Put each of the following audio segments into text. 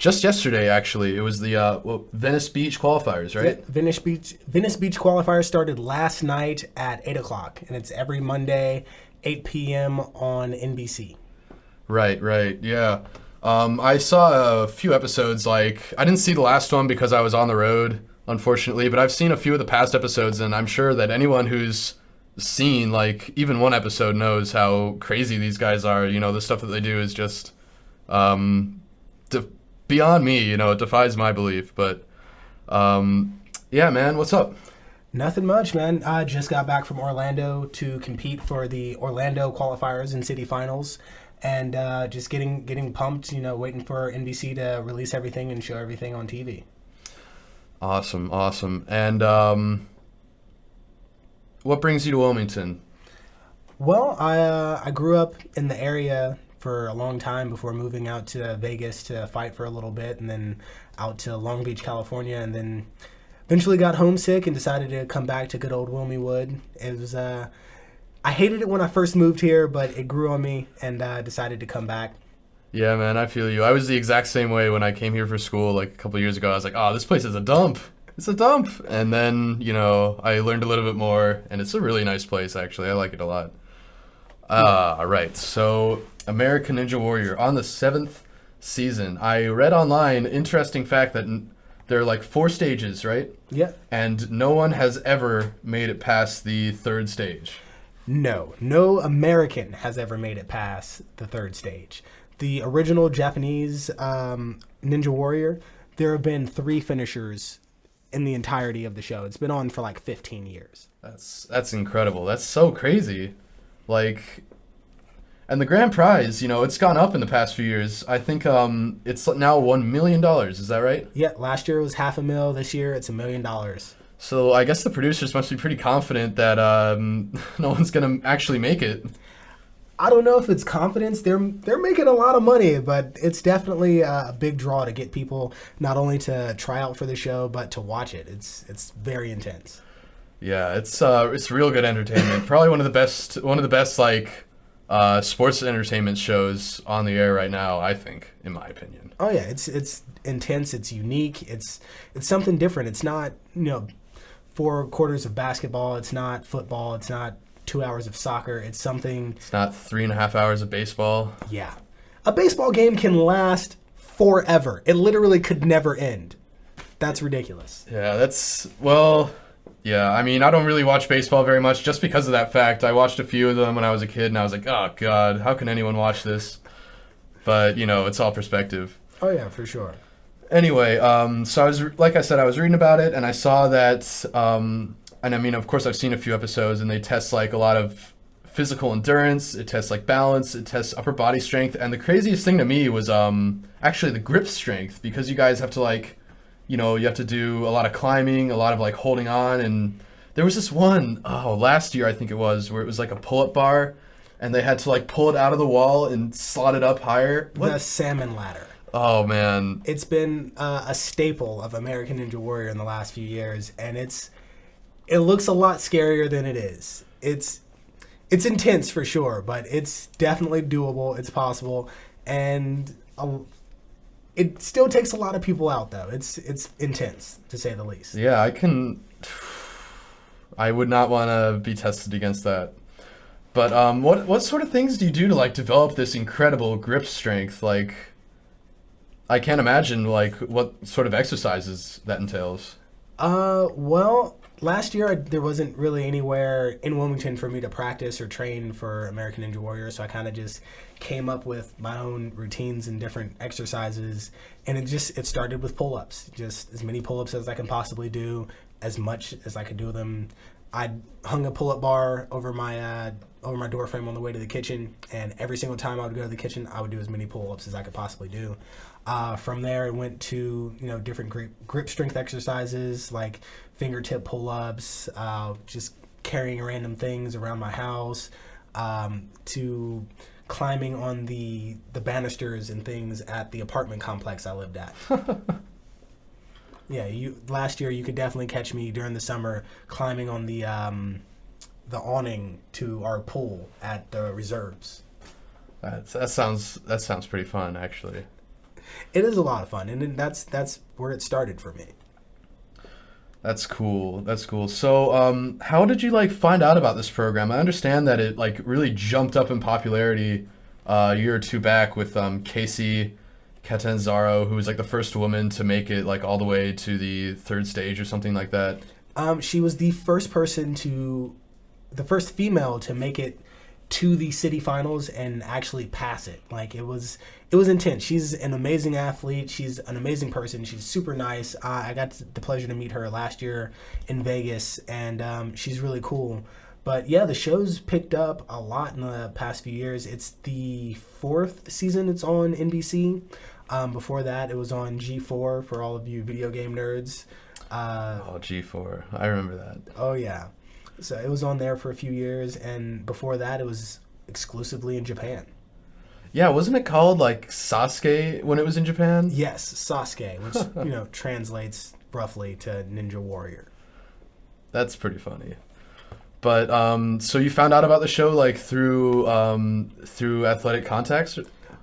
just yesterday, actually. It was the Venice Beach qualifiers, right? Yeah, Venice Beach qualifiers started last night at 8 o'clock, and it's every Monday, 8 p.m. on NBC. Right, right, yeah. I saw a few episodes. Like, I didn't see the last one because I was on the road, unfortunately. But I've seen a few of the past episodes, and I'm sure that anyone who's seen like even one episode knows how crazy these guys are. You know, the stuff that they do is just beyond me. You know, it defies my belief. But yeah, man, what's up? Nothing much, man. I just got back from Orlando to compete for the Orlando qualifiers and city finals, and just getting pumped. You know, waiting for NBC to release everything and show everything on TV. Awesome, awesome. And what brings you to Wilmington? Well, I grew up in the area for a long time before moving out to Vegas to fight for a little bit, and then out to Long Beach, California, and then eventually got homesick and decided to come back to good old Wilmingwood. It was I hated it when I first moved here, but it grew on me, and decided to come back. Yeah, man, I feel you. I was the exact same way when I came here for school like a couple years ago. I was like, oh, this place is a dump. It's a dump. And then, you know, I learned a little bit more, and it's a really nice place, actually. I like it a lot. All right, so American Ninja Warrior on the 7th season. I read online, interesting fact that there are like 4 stages, right? Yeah. And no one has ever made it past the 3rd stage. No American has ever made it past the 3rd stage. The original Japanese Ninja Warrior, there have been 3 finishers in the entirety of the show. It's been on for like 15 years. That's incredible. That's so crazy. Like, and the grand prize, you know, it's gone up in the past few years. I think it's now $1 million. Is that right? Yeah, last year it was $500,000. This year it's $1 million. So I guess the producers must be pretty confident that no one's gonna actually make it. I don't know if it's confidence. They're making a lot of money, but it's definitely a big draw to get people not only to try out for the show but to watch it. It's very intense. Yeah, it's real good entertainment. Probably one of the best like sports entertainment shows on the air right now, I think, in my opinion. Oh yeah, it's intense. It's unique. It's something different. It's not 4 quarters of basketball. It's not football. It's not 2 hours of soccer. It's something. It's not 3.5 hours of baseball. Yeah, a baseball game can last forever. It literally could never end. That's ridiculous. Yeah, yeah, I mean, I don't really watch baseball very much just because of that fact. I watched a few of them when I was a kid, and I was like, oh, God, how can anyone watch this? But, you know, it's all perspective. Oh, yeah, for sure. Anyway, so like I said, I was reading about it, and I saw that, and I mean, of course, I've seen a few episodes, and they test, like, a lot of physical endurance. It tests, like, balance. It tests upper body strength. And the craziest thing to me was actually the grip strength, because you guys have to, like, you know, you have to do a lot of climbing, a lot of like holding on. And there was this one, last year I think it was, where it was like a pull-up bar and they had to like pull it out of the wall and slot it up higher. What? The salmon ladder. Oh, man. It's been a staple of American Ninja Warrior in the last few years, and it looks a lot scarier than it is. It's intense for sure, but it's definitely doable. It's possible, and it still takes a lot of people out, though. It's intense, to say the least. Yeah, I would not want to be tested against that. But what sort of things do you do to like develop this incredible grip strength? Like, I can't imagine like what sort of exercises that entails. Well, last year there wasn't really anywhere in Wilmington for me to practice or train for American Ninja Warrior, so I kind of just came up with my own routines and different exercises, and it started with pull-ups, just as many pull-ups as I can possibly do, as much as I could do them. I hung a pull-up bar over my door frame on the way to the kitchen, and every single time I would go to the kitchen, I would do as many pull-ups as I could possibly do. From there, it went to different grip strength exercises like fingertip pull-ups, just carrying random things around my house, to climbing on the banisters and things at the apartment complex I lived at. Yeah, last year you could definitely catch me during the summer climbing on the awning to our pool at the reserves. That sounds pretty fun, actually. It is a lot of fun, and then that's where it started for me. That's cool. That's cool. So, how did you like find out about this program? I understand that it like really jumped up in popularity a year or two back with Casey Catanzaro, who was like the first woman to make it like all the way to the third stage or something like that. She was the first the first female to make it to the city finals and actually pass it. Like it was intense. She's an amazing athlete. She's an amazing person. She's super nice. I got the pleasure to meet her last year in Vegas, and she's really cool. But yeah, the show's picked up a lot in the past few years. It's the 4th season it's on NBC. Before that, it was on G4 for all of you video game nerds. G4. I remember that. Oh, yeah. So it was on there for a few years, and before that, it was exclusively in Japan. Yeah, wasn't it called like Sasuke when it was in Japan? Yes, Sasuke, which translates roughly to Ninja Warrior. That's pretty funny. But so you found out about the show like through athletic contacts?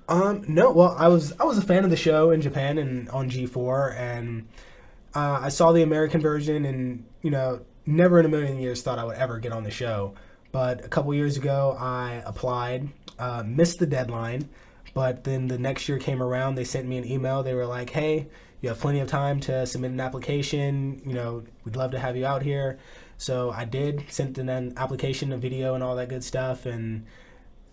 No. Well, I was a fan of the show in Japan and on G4, and I saw the American version, and never in a million years thought I would ever get on the show. But a couple years ago, I applied, missed the deadline, but then the next year came around. They sent me an email. They were like, "Hey, you have plenty of time to submit an application. We'd love to have you out here." So I did, sent in an application, a video, and all that good stuff, and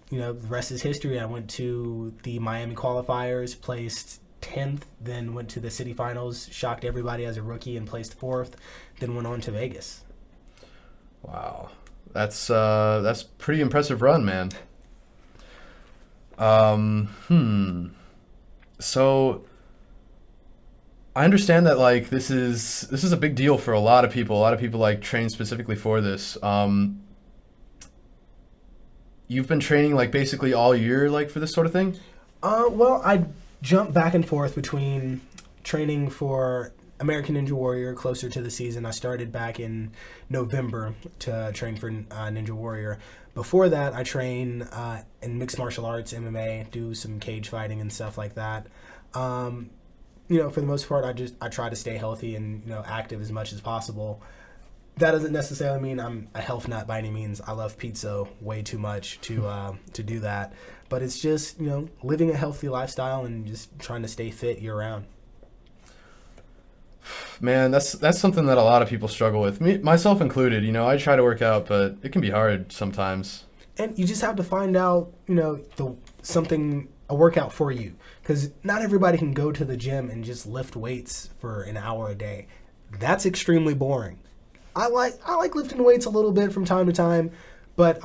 the rest is history. I went to the Miami qualifiers, placed 10th, then went to the city finals, shocked everybody as a rookie and placed 4th, then went on to Vegas. Wow. That's pretty impressive run, man. So I understand that like this is a big deal for a lot of people. A lot of people like train specifically for this. You've been training like basically all year like for this sort of thing? Well, I jump back and forth between training for American Ninja Warrior closer to the season. I started back in November to train for Ninja Warrior. Before that, I train in mixed martial arts, MMA, do some cage fighting and stuff like that. For the most part, I try to stay healthy and active as much as possible. That doesn't necessarily mean I'm a health nut by any means. I love pizza way too much to do that. But it's just, living a healthy lifestyle and just trying to stay fit year round. Man, that's something that a lot of people struggle with, myself included. I try to work out, but it can be hard sometimes. And you just have to find out, a workout for you. Because not everybody can go to the gym and just lift weights for an hour a day. That's extremely boring. I like lifting weights a little bit from time to time, but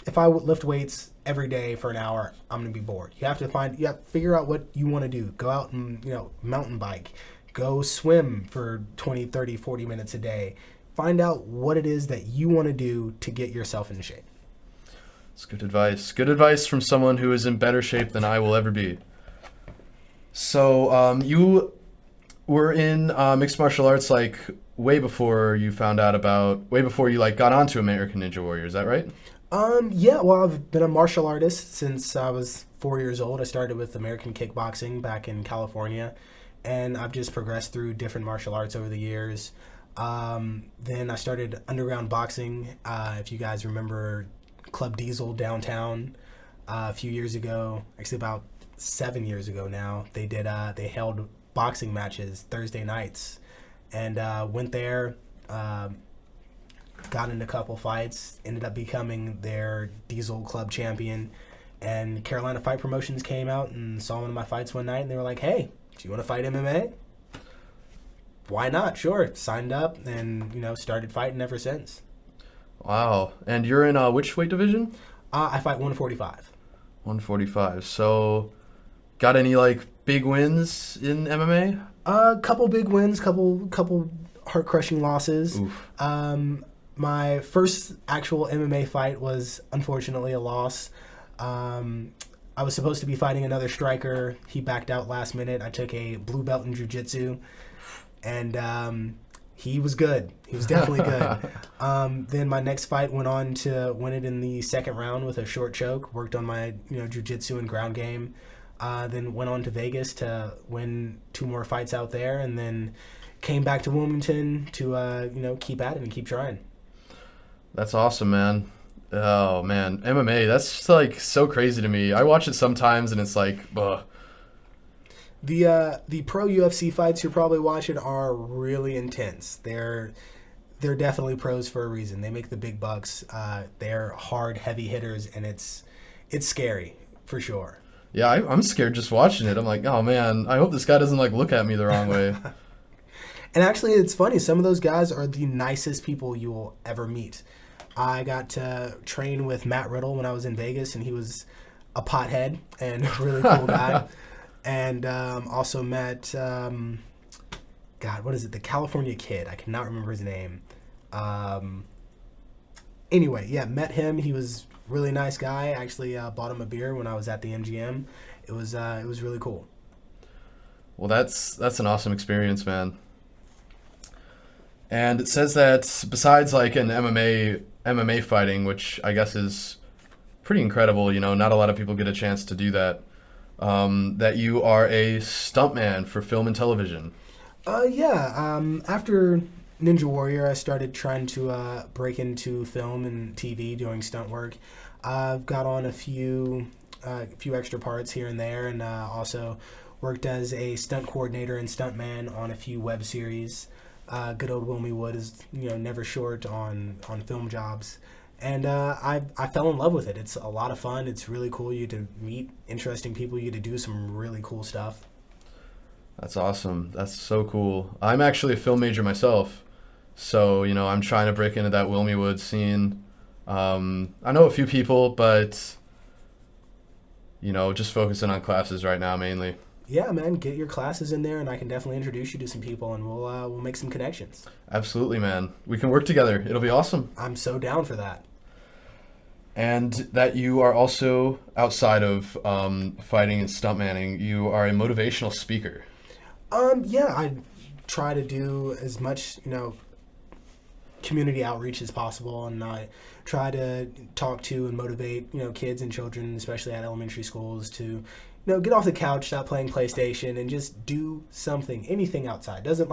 if I would lift weights every day for an hour, I'm gonna be bored. You have to figure out what you want to do. Go out and mountain bike, go swim for 20, 30, 40 minutes a day. Find out what it is that you want to do to get yourself in shape. It's good advice. Good advice from someone who is in better shape than I will ever be. So you were in mixed martial arts like way before you like got onto American Ninja Warrior, is that right? Yeah, well, I've been a martial artist since I was 4 years old. I started with American kickboxing back in California, and I've just progressed through different martial arts over the years. Then I started underground boxing. If you guys remember Club Diesel downtown a few years ago, actually about 7 years ago now, they held boxing matches Thursday nights, and went there, got in a couple fights, ended up becoming their Diesel Club champion, and Carolina Fight Promotions came out and saw one of my fights one night, and they were like, "Hey, do you want to fight MMA?" Why not? Sure. Signed up and started fighting ever since. Wow. And you're in which weight division? I fight 145. 145. So got any like big wins in MMA? Couple big wins, couple heart-crushing losses. Oof. My first actual MMA fight was unfortunately a loss. I was supposed to be fighting another striker. He backed out last minute. I took a blue belt in jiu-jitsu, and he was good. He was definitely good. Then my next fight went on to win it in the second round with a short choke. Worked on my jiu-jitsu and ground game. then went on to Vegas to win 2 more fights out there, and then came back to Wilmington to keep at it and keep trying. That's awesome, man. Oh man, MMA, that's just like so crazy to me. I watch it sometimes and it's like, ugh. The pro UFC fights you're probably watching are really intense. They're definitely pros for a reason. They make the big bucks. They're hard, heavy hitters, and it's scary for sure. Yeah, I'm scared just watching it. I'm like, oh man, I hope this guy doesn't like look at me the wrong way. And actually, it's funny. Some of those guys are the nicest people you will ever meet. I got to train with Matt Riddle when I was in Vegas, and he was a pothead and a really cool guy. And also met, God, what is it? The California Kid. I cannot remember his name. Anyway, yeah, met him. He was a really nice guy. I actually bought him a beer when I was at the MGM. It was really cool. Well, that's an awesome experience, man. And it says that besides like an MMA fighting, which I guess is pretty incredible, not a lot of people get a chance to do that. That you are a stuntman for film and television. After Ninja Warrior, I started trying to break into film and TV doing stunt work. I've got on a few extra parts here and there, and also worked as a stunt coordinator and stuntman on a few web series. Good old Wilmy Wood is never short on film jobs. And I fell in love with it. It's a lot of fun. It's really cool. You get to meet interesting people. You get to do some really cool stuff. That's awesome. That's so cool. I'm actually a film major myself. So, I'm trying to break into that Wilmy Wood scene. I know a few people, but, just focusing on classes right now mainly. Yeah, man, get your classes in there, and I can definitely introduce you to some people, and we'll make some connections. Absolutely, man. We can work together. It'll be awesome. I'm so down for that. And that you are also, outside of fighting and stuntmanning, you are a motivational speaker. I try to do as much, community outreach as possible, and I try to talk to and motivate, kids and children, especially at elementary schools, to get off the couch, stop playing PlayStation, and just do something, anything outside. Doesn't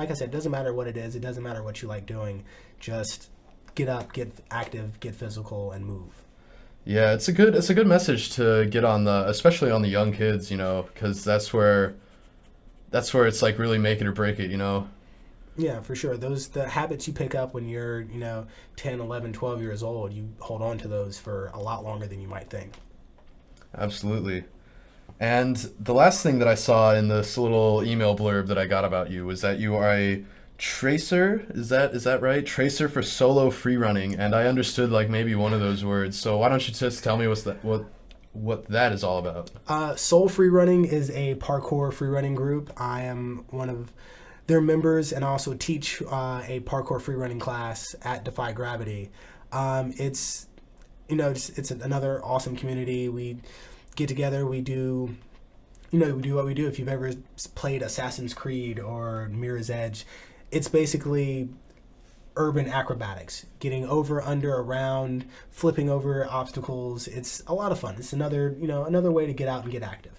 matter what it is. It doesn't matter what you like doing. Just get up, get active, get physical, and move. Yeah, it's a good message to get on especially on the young kids, because that's where it's like really make it or break it, Yeah, for sure. The habits you pick up when you're, 10, 11, 12 years old, you hold on to those for a lot longer than you might think. Absolutely. And the last thing that I saw in this little email blurb that I got about you was that you are a tracer. Is that right? Tracer for solo free running. And I understood like maybe one of those words. So why don't you just tell me what that is all about? Soul Free Running is a parkour free running group. I am one of their members, and I also teach a parkour free running class at Defy Gravity. It's another awesome community. We get together, we do what we do. If you've ever played Assassin's Creed or Mirror's Edge, it's basically urban acrobatics, getting over, under, around, flipping over obstacles. It's a lot of fun. It's another way to get out and get active.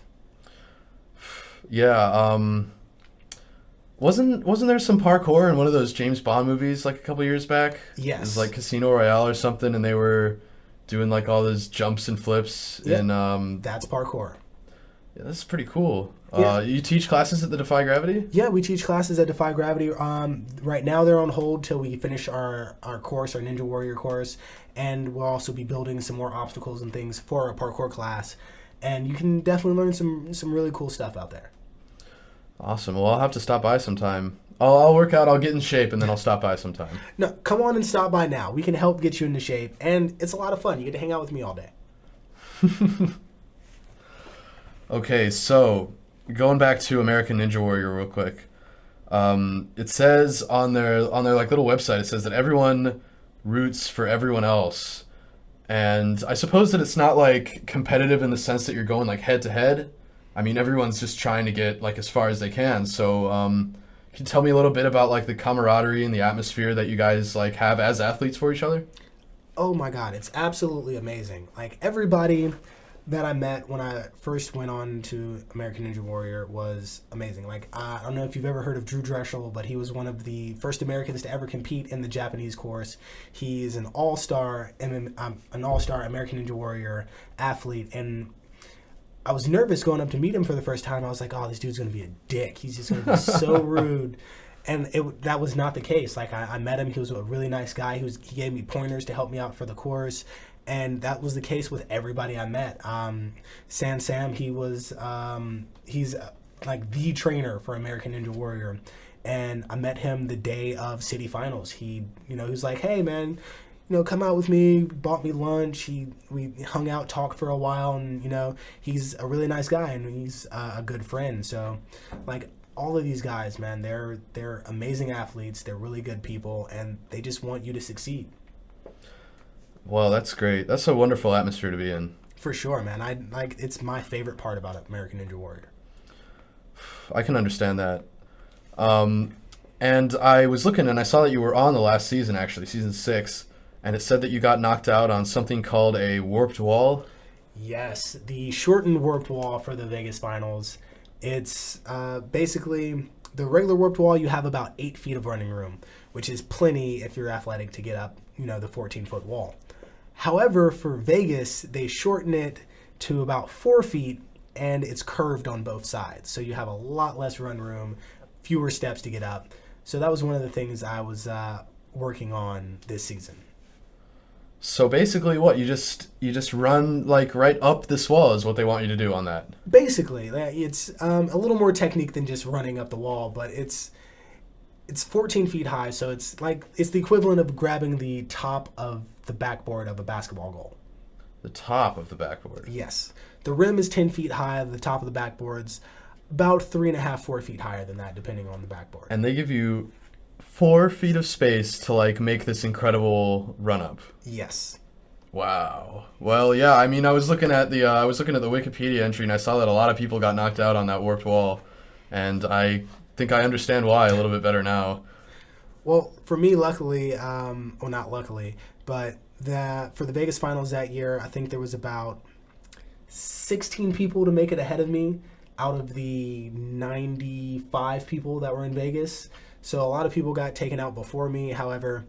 Yeah, wasn't there some parkour in one of those James Bond movies like a couple years back? Yes. It was like Casino Royale or something, and they were doing like all those jumps and flips. Yep. And that's parkour. Yeah, that's pretty cool. Yeah. You teach classes at the Defy Gravity? Yeah, we teach classes at Defy Gravity. Right now they're on hold till we finish our course, our Ninja Warrior course, and we'll also be building some more obstacles and things for our parkour class. And you can definitely learn some really cool stuff out there. Awesome. Well, I'll have to stop by sometime. I'll work out, I'll get in shape, and then I'll stop by sometime. No, come on and stop by now. We can help get you into shape, and it's a lot of fun. You get to hang out with me all day. Okay, so going back to American Ninja Warrior real quick. It says on their like little website, it says that everyone roots for everyone else. And I suppose that it's not like competitive in the sense that you're going like head to head. I mean, everyone's just trying to get like as far as they can. So, can you tell me a little bit about like the camaraderie and the atmosphere that you guys like have as athletes for each other? Oh my God, it's absolutely amazing. Like everybody that I met when I first went on to American Ninja Warrior was amazing. Like, I don't know if you've ever heard of Drew Dreschel, but he was one of the first Americans to ever compete in the Japanese course. He is an all-star American Ninja Warrior athlete, and I was nervous going up to meet him for the first time. I was like, oh, this dude's going to be a dick. He's just going to be so rude. And that was not the case. Like, I met him. He was a really nice guy. He gave me pointers to help me out for the course. And that was the case with everybody I met. Sam, he's like the trainer for American Ninja Warrior. And I met him the day of city finals. He was like, hey, man, come out with me, bought me lunch. We hung out, talked for a while. And, he's a really nice guy and he's a good friend. So, like, all of these guys, man, they're amazing athletes. They're really good people. And they just want you to succeed. Well, that's great. That's a wonderful atmosphere to be in. For sure, man. It's my favorite part about American Ninja Warrior. I can understand that. And I was looking and I saw that you were on the last season, actually, season 6, and it said that you got knocked out on something called a warped wall. Yes, the shortened warped wall for the Vegas finals. It's basically the regular warped wall. You have about 8 feet of running room, which is plenty if you're athletic to get up, the 14-foot wall. However, for Vegas, they shorten it to about 4 feet, and it's curved on both sides. So you have a lot less run room, fewer steps to get up. So that was one of the things I was working on this season. So basically, what you just run like right up this wall is what they want you to do on that. Basically, it's a little more technique than just running up the wall, but it's 14 feet high, so it's the equivalent of grabbing the top of the backboard of a basketball goal. The top of the backboard? Yes. The rim is 10 feet high. The top of the backboard's about 3.5, 4 feet higher than that, depending on the backboard. And they give you 4 feet of space to make this incredible run up. Yes. Wow. Well, yeah. I mean, I was looking at the Wikipedia entry, and I saw that a lot of people got knocked out on that warped wall, and I think I understand why a little bit better now. Well, for me, luckily, not luckily, but for the Vegas finals that year, I think there was about 16 people to make it ahead of me out of the 95 people that were in Vegas. So a lot of people got taken out before me. However,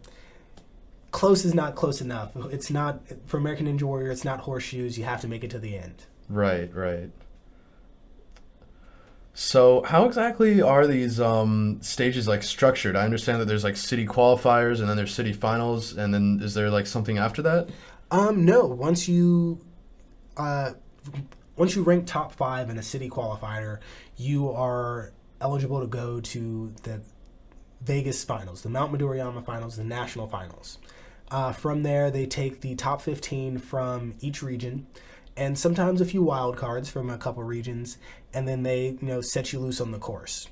close is not close enough. It's not, for American Ninja Warrior, it's not horseshoes. You have to make it to the end. Right. So how exactly are these stages structured? I understand that there's city qualifiers and then there's city finals, and then is there something after that? No. Once you rank top 5 in a city qualifier, you are eligible to go to the Vegas finals, the Mount Midoriyama finals, the national finals. From there, they take the top 15 from each region, and sometimes a few wild cards from a couple regions, and then they set you loose on the course.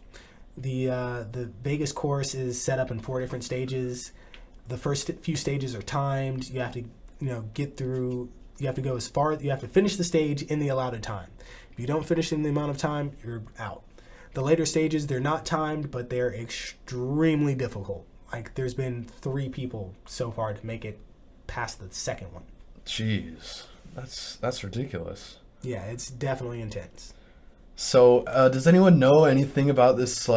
The Vegas course is set up in 4 different stages. The first few stages are timed. You have to get through. You have to go as far. You have to finish the stage in the allotted time. If you don't finish in the amount of time, you're out. The later stages, they're not timed, but they're extremely difficult. There's been 3 people so far to make it past the second one. Jeez, that's ridiculous. Yeah, it's definitely intense. So, does anyone know anything about this,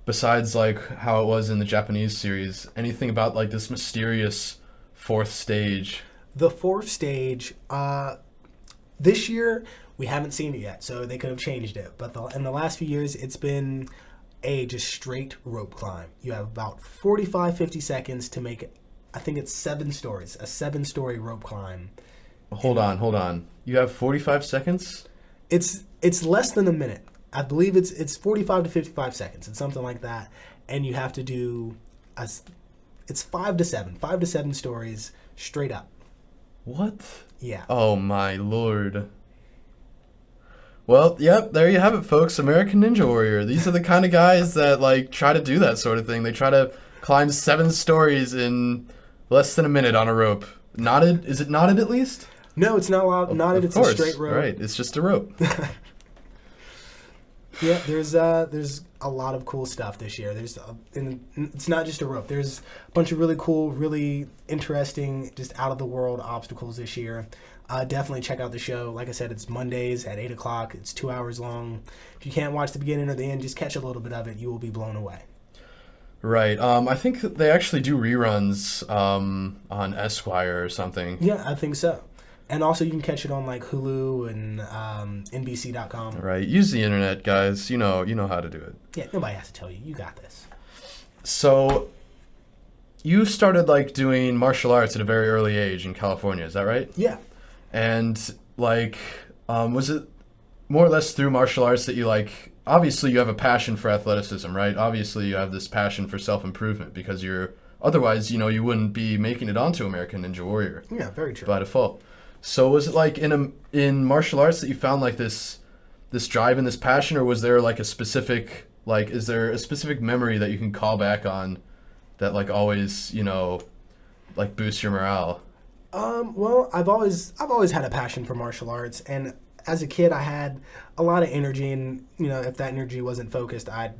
besides how it was in the Japanese series? Anything about this mysterious 4th stage? The 4th stage, this year we haven't seen it yet, so they could have changed it. But in the last few years, it's been just straight rope climb. You have about 45, 50 seconds to make it. I think it's 7 stories, a 7-story rope climb. Hold on. You have 45 seconds? It's less than a minute. I believe it's 45 to 55 seconds. It's something like that. And you have to do it's 5 to 7 stories straight up. What? Yeah. Oh my lord. Well, yep, there you have it, folks. American Ninja Warrior. These are the kind of guys that try to do that sort of thing. They try to climb 7 stories in less than a minute on a rope. Knotted? Is it knotted at least? No, it's not knotted. It's a straight rope. Right, it's just a rope. Yeah, there's a lot of cool stuff this year. It's not just a rope. There's a bunch of really cool, really interesting, just out of the world obstacles this year. Definitely check out the show. Like I said, it's Mondays at 8 o'clock. It's 2 hours long. If you can't watch the beginning or the end, just catch a little bit of it. You will be blown away. Right. I think they actually do reruns on Esquire or something. Yeah, I think so. And also, you can catch it on like Hulu and NBC.com. Right. Use the internet, guys. You know how to do it. Yeah, nobody has to tell you. You got this. So, you started like doing martial arts at a very early age in California. Is that right? Yeah. And like, was it more or less through martial arts that you like? Obviously, you have a passion for athleticism, right? Obviously, you have this passion for self-improvement because otherwise, you wouldn't be making it onto American Ninja Warrior. Yeah, very true. By default. So was it like in martial arts that you found like this drive and this passion, or was there like a specific is there a specific memory that you can call back on that like always like boosts your morale? Well, I've always had a passion for martial arts, and as a kid, I had a lot of energy, and if that energy wasn't focused, I'd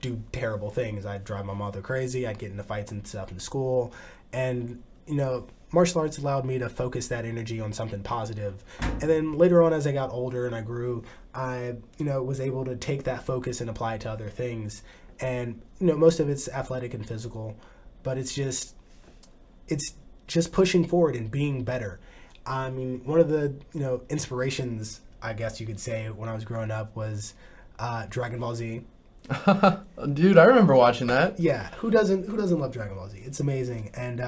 do terrible things. I'd drive my mother crazy. I'd get into fights and stuff in school, and martial arts allowed me to focus that energy on something positive. And then later on, as I got older and I grew, I was able to take that focus and apply it to other things. And most of it's athletic and physical, but it's just pushing forward and being better. I mean, one of the inspirations, I guess you could say, when I was growing up was Dragon Ball Z. Dude, I remember watching that. Yeah, who doesn't love Dragon Ball Z? It's amazing. And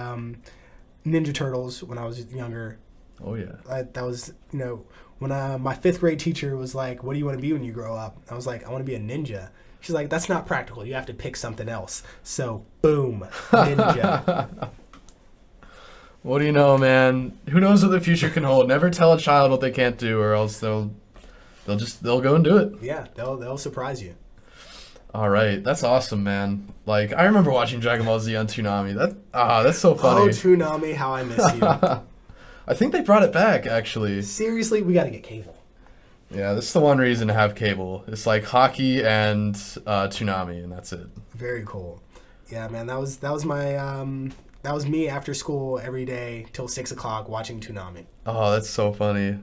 Ninja Turtles when I was younger. Oh yeah. That was when my 5th grade teacher was like, "What do you want to be when you grow up?" I was like, "I want to be a ninja." She's like, "That's not practical. You have to pick something else." So boom, ninja. What do you know, man? Who knows what the future can hold? Never tell a child what they can't do, or else they'll go and do it. Yeah, they'll surprise you. All right, that's awesome, man. Like I remember watching Dragon Ball Z on Toonami. That's so funny. Oh, Toonami, how I miss you. I think they brought it back actually. Seriously, we got to get cable. Yeah, this is the one reason to have cable. It's like hockey and Toonami, and that's it. Very cool. Yeah, man, that was my that was me after school every day till 6 o'clock watching Toonami. Oh, that's so funny.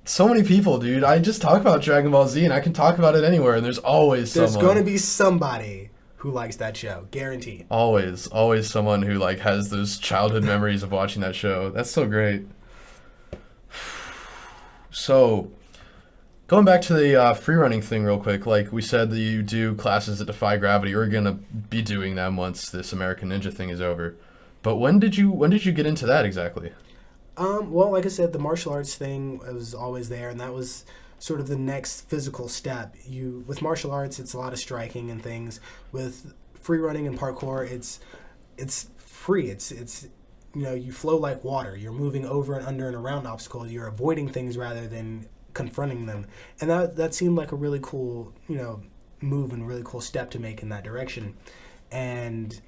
So many people, dude. I just talk about Dragon Ball Z, and I can talk about it anywhere, and there's always someone. There's going to be somebody who likes that show, guaranteed. Always someone who like has those childhood memories of watching that show. That's so great. So, going back to the free running thing real quick, like we said that you do classes that defy gravity. You're gonna be doing them once this American Ninja thing is over. But when did you get into that exactly? Well, like I said, the martial arts thing was always there, and that was sort of the next physical step. With martial arts, it's a lot of striking and things. With free running and parkour, it's free. It's you flow like water. You're moving over and under and around obstacles. You're avoiding things rather than confronting them, and that seemed like a really cool move and really cool step to make in that direction. And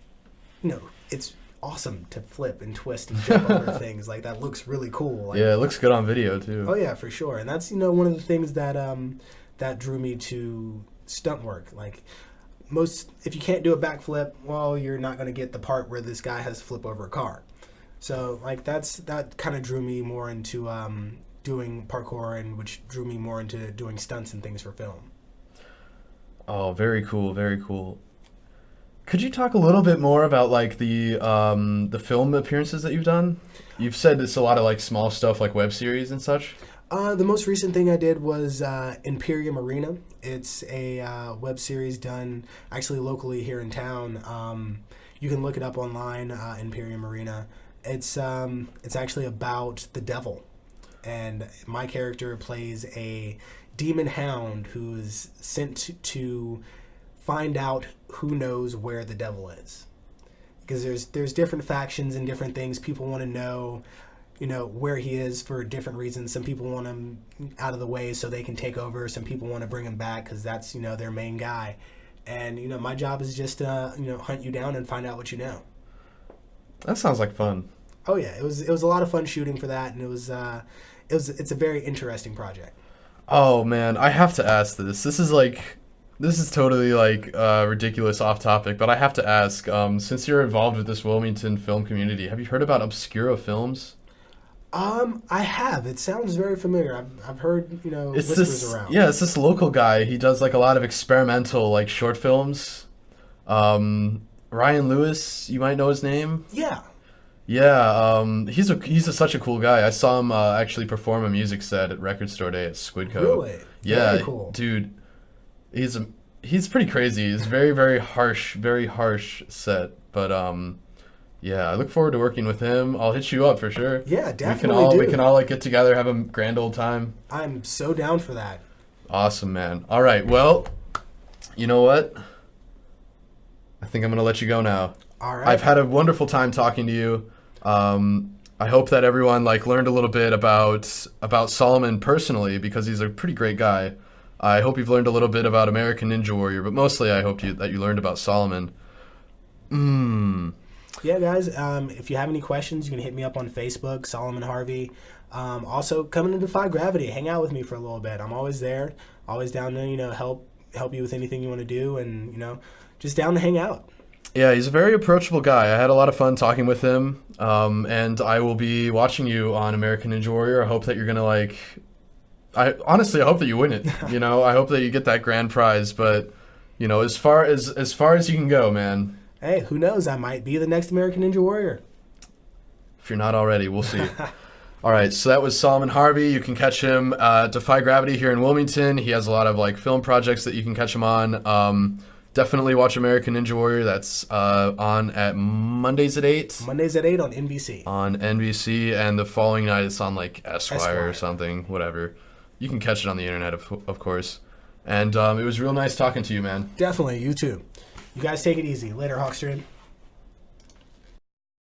it's awesome to flip and twist and jump over things. Like that looks really cool. Like, yeah, it looks good on video too. Oh yeah, for sure. And that's one of the things that that drew me to stunt work. Like if you can't do a backflip, well, you're not going to get the part where this guy has to flip over a car. So like that kind of drew me more into doing parkour, and which drew me more into doing stunts and things for film. Oh, very cool, very cool. Could you talk a little bit more about like the film appearances that you've done? You've said it's a lot of like small stuff like web series and such. The most recent thing I did was Imperium Arena. It's a web series done actually locally here in town. You can look it up online, Imperium Arena. It's actually about the devil, and my character plays a demon hound who's sent to find out who knows where the devil is, because there's different factions and different things. People want to know where he is for different reasons. Some people want him out of the way so they can take over. Some people want to bring him back because that's their main guy. And my job is just to hunt you down and find out what you know. That sounds like fun. Oh yeah, it was a lot of fun shooting for that, and it's a very interesting project. Oh man, I have to ask this. This is totally like ridiculous off topic, but I have to ask, since you're involved with this Wilmington film community, have you heard about Obscura Films? I have. It sounds very familiar. I've heard, It's whispers this, around. yeah, it's this local guy. He does like a lot of experimental like short films. Ryan Lewis, you might know his name. Yeah. Yeah, he's such a cool guy. I saw him actually perform a music set at Record Store Day at Squidco. Really? Yeah, Very cool. dude, he's pretty crazy. He's very harsh set. But yeah, I look forward to working with him. I'll hit you up for sure. Yeah, We can all like get together, have a grand old time. I'm so down for that. Awesome, man. All right, well, you know what? I think I'm gonna let you go now. All right. I've had a wonderful time talking to you. I hope that everyone like learned a little bit about Solomon personally because he's a pretty great guy. I hope you've learned a little bit about American Ninja Warrior, but mostly I hope that you learned about Solomon. Yeah, guys. If you have any questions, you can hit me up on Facebook, Solomon Harvey. Also, come into Defy Gravity. Hang out with me for a little bit. I'm always there. Always down to help you with anything you want to do, and just down to hang out. Yeah, he's a very approachable guy. I had a lot of fun talking with him, and I will be watching you on American Ninja Warrior. I hope that you're gonna like. I hope that you win it. I hope that you get that grand prize. But as far as you can go, man. Hey, who knows? I might be the next American Ninja Warrior. If you're not already, we'll see. All right, so that was Solomon Harvey. You can catch him at Defy Gravity here in Wilmington. He has a lot of like film projects that you can catch him on. Definitely watch American Ninja Warrior. That's on at Mondays at 8. Mondays at 8 on NBC. On NBC, and the following night it's on like Esquire Esquire. or something, whatever. You can catch it on the internet, of course. And it was real nice talking to you, man. Definitely, you too. You guys take it easy. Later, HawkStream.